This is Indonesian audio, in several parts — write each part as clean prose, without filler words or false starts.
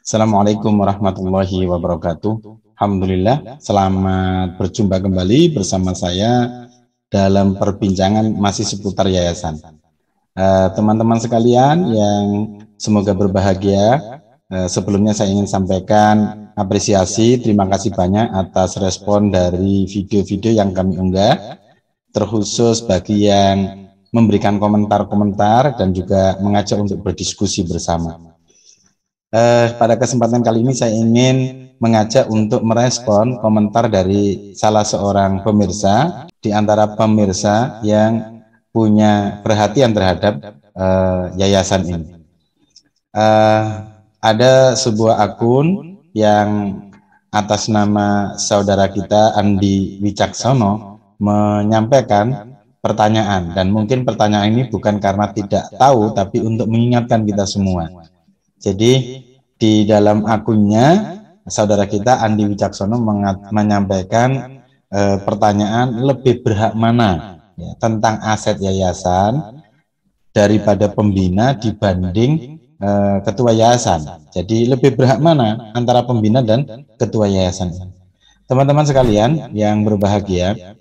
Assalamualaikum warahmatullahi wabarakatuh. Alhamdulillah, selamat berjumpa kembali bersama saya dalam perbincangan masih seputar yayasan. Teman-teman sekalian yang semoga berbahagia, sebelumnya saya ingin sampaikan apresiasi, terima kasih banyak atas respon dari video-video yang kami unggah, terkhusus bagi yang memberikan komentar-komentar dan juga mengajak untuk berdiskusi bersama. Pada kesempatan kali ini saya ingin mengajak untuk merespon komentar dari salah seorang pemirsa di antara pemirsa yang punya perhatian terhadap yayasan ini. Ada sebuah akun yang atas nama saudara kita Andi Wicaksono menyampaikan pertanyaan, dan mungkin pertanyaan ini bukan karena tidak tahu tapi untuk mengingatkan kita semua. Jadi di dalam akunnya saudara kita Andi Wicaksono menyampaikan pertanyaan lebih berhak mana ya, tentang aset yayasan daripada pembina dibanding ketua yayasan. Jadi lebih berhak mana antara pembina dan ketua yayasan. Teman-teman sekalian yang berbahagia,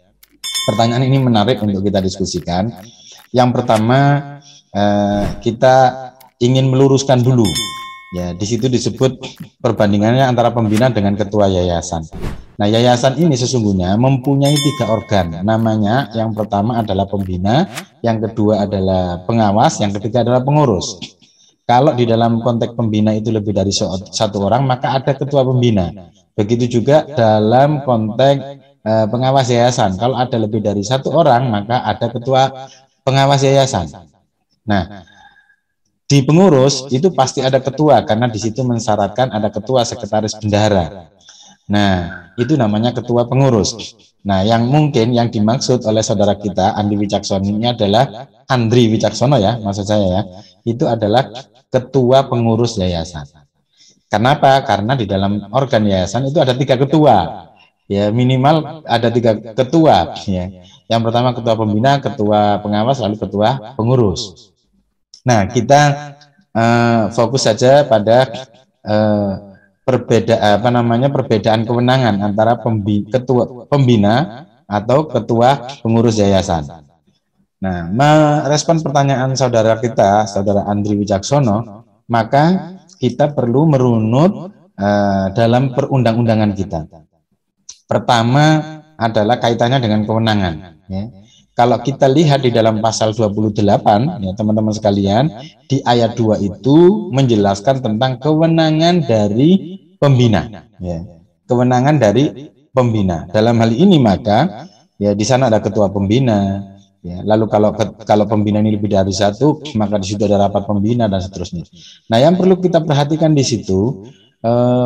pertanyaan ini menarik untuk kita diskusikan. Yang pertama, kita ingin meluruskan dulu. Ya, di situ disebut perbandingannya antara pembina dengan ketua yayasan. Nah, yayasan ini sesungguhnya mempunyai 3 organ. Namanya yang pertama adalah pembina, yang kedua adalah pengawas, yang ketiga adalah pengurus. Kalau di dalam konteks pembina itu lebih dari 1 orang, maka ada ketua pembina. Begitu juga dalam konteks pengawas yayasan. Kalau ada lebih dari 1 orang, maka ada ketua pengawas yayasan. Nah, di pengurus itu pasti ada ketua, karena di situ mensyaratkan ada ketua, sekretaris, bendahara. Nah, itu namanya ketua pengurus. Nah, yang mungkin yang dimaksud oleh saudara kita Andi Wicaksono ini adalah Andri Wicaksono ya, maksud saya ya. Itu adalah ketua pengurus yayasan. Kenapa? Karena di dalam organ yayasan itu ada 3 ketua. Ya, minimal ada 3 ketua ya. Yang pertama ketua pembina, ketua pengawas, lalu ketua pengurus. Nah, kita fokus saja pada perbedaan kewenangan antara ketua pembina atau ketua pengurus yayasan. Nah, merespon pertanyaan saudara kita, saudara Andri Wicaksono, maka kita perlu merunut dalam perundang-undangan kita. Pertama adalah kaitannya dengan kewenangan. Ya. Kalau kita lihat di dalam pasal 28, ya teman-teman sekalian, di ayat 2 itu menjelaskan tentang kewenangan dari pembina. Ya. Kewenangan dari pembina. Dalam hal ini maka, ya di sana ada ketua pembina. Ya, lalu kalau pembina ini lebih dari 1, maka di situ ada rapat pembina dan seterusnya. Nah, yang perlu kita perhatikan di situ,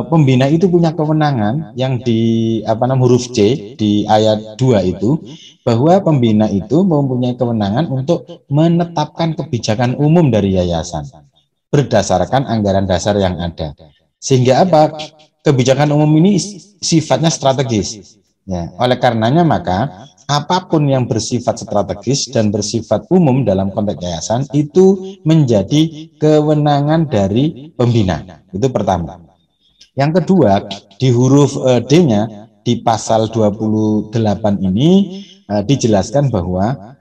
pembina itu punya kewenangan yang di huruf C di ayat 2 itu, bahwa pembina itu mempunyai kewenangan untuk menetapkan kebijakan umum dari yayasan berdasarkan anggaran dasar yang ada. Sehingga apa? Kebijakan umum ini sifatnya strategis. Ya, oleh karenanya maka apapun yang bersifat strategis dan bersifat umum dalam konteks yayasan itu menjadi kewenangan dari pembina. Itu pertama. Yang kedua, di huruf D-nya di pasal 28 ini dijelaskan bahwa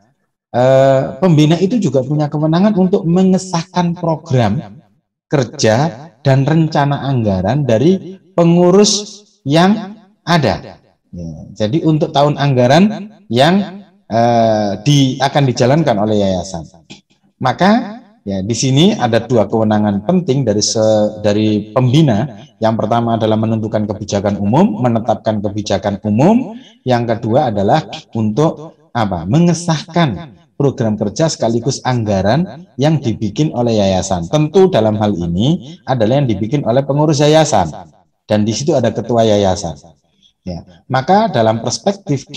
pembina itu juga punya kewenangan untuk mengesahkan program kerja dan rencana anggaran dari pengurus yang ada. Ya, jadi untuk tahun anggaran yang akan dijalankan oleh yayasan. Maka ya di sini ada 2 kewenangan penting dari pembina. Yang pertama adalah menentukan kebijakan umum, menetapkan kebijakan umum. Yang kedua adalah untuk mengesahkan program kerja sekaligus anggaran yang dibikin oleh yayasan. Tentu dalam hal ini adalah yang dibikin oleh pengurus yayasan. Dan di situ ada ketua yayasan. Ya, maka dalam perspektif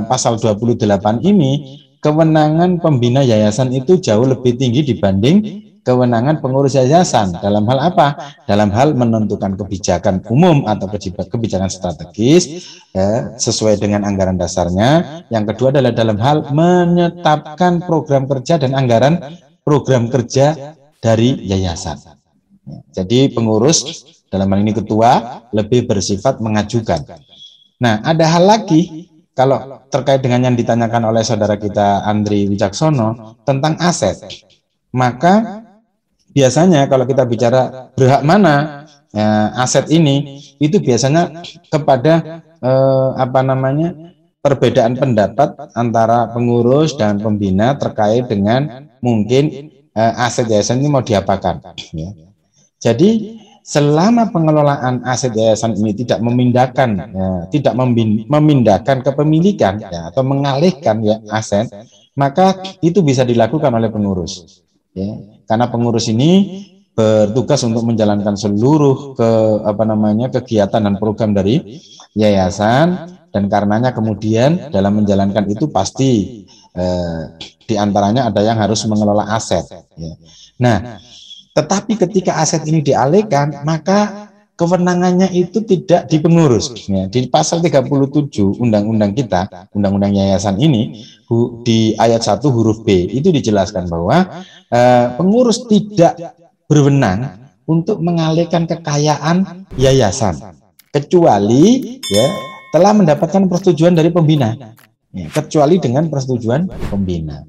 pasal 28 ini, kewenangan pembina yayasan itu jauh lebih tinggi dibanding kewenangan pengurus yayasan. Dalam hal apa? Dalam hal menentukan kebijakan umum atau kebijakan strategis ya, sesuai dengan anggaran dasarnya. Yang kedua adalah dalam hal menetapkan program kerja dan anggaran program kerja dari yayasan. Jadi pengurus dalam hal ini ketua, lebih bersifat mengajukan. Nah, ada hal lagi kalau terkait dengan yang ditanyakan oleh saudara kita Andri Wicaksono tentang aset. Maka biasanya kalau kita bicara berhak mana aset ini, itu biasanya kepada perbedaan pendapat antara pengurus dan pembina terkait dengan mungkin aset yayasan ini mau diapakan. Ya. Jadi selama pengelolaan aset yayasan ini tidak memindahkan, tidak memindahkan kepemilikan atau mengalihkan aset, maka itu bisa dilakukan oleh pengurus. Ya. Karena pengurus ini bertugas untuk menjalankan seluruh kegiatan dan program dari yayasan, dan karenanya kemudian dalam menjalankan itu pasti diantaranya ada yang harus mengelola aset. Ya. Nah, tetapi ketika aset ini dialihkan, maka kewenangannya itu tidak di pengurus. Ya, di pasal 37 undang-undang kita, undang-undang yayasan ini, di ayat 1 huruf B, itu dijelaskan bahwa pengurus tidak berwenang untuk mengalihkan kekayaan yayasan, kecuali telah mendapatkan persetujuan dari pembina. Ya, kecuali dengan persetujuan pembina.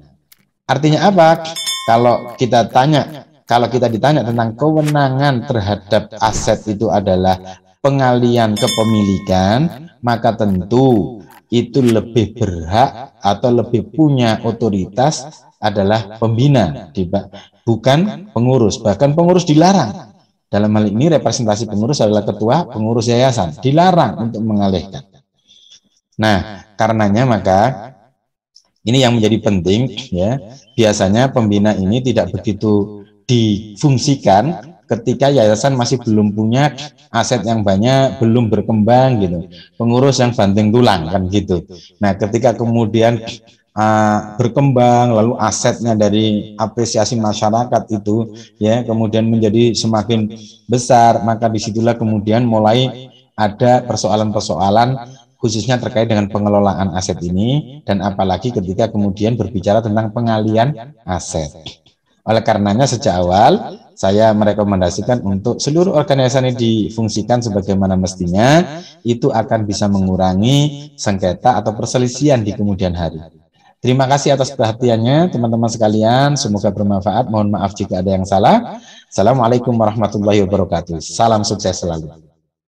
Artinya apa? Kalau kita ditanya tentang kewenangan terhadap aset itu adalah pengalian kepemilikan, maka tentu itu lebih berhak atau lebih punya otoritas adalah pembina, bukan pengurus. Bahkan pengurus dilarang. Dalam hal ini representasi pengurus adalah ketua pengurus yayasan, dilarang untuk mengalihkan. Nah, karenanya maka ini yang menjadi penting, ya. Biasanya pembina ini tidak begitu difungsikan ketika yayasan masih belum punya aset yang banyak, belum berkembang gitu. Pengurus yang banting tulang kan gitu. Nah, ketika kemudian berkembang, lalu asetnya dari apresiasi masyarakat itu kemudian menjadi semakin besar, maka disitulah kemudian mulai ada persoalan-persoalan khususnya terkait dengan pengelolaan aset ini, dan apalagi ketika kemudian berbicara tentang pengalian aset. Oleh karenanya sejak awal saya merekomendasikan untuk seluruh organisasi ini difungsikan sebagaimana mestinya, itu akan bisa mengurangi sengketa atau perselisihan di kemudian hari. Terima kasih atas perhatiannya teman-teman sekalian, semoga bermanfaat. Mohon maaf jika ada yang salah. Assalamualaikum warahmatullahi wabarakatuh. Salam sukses selalu.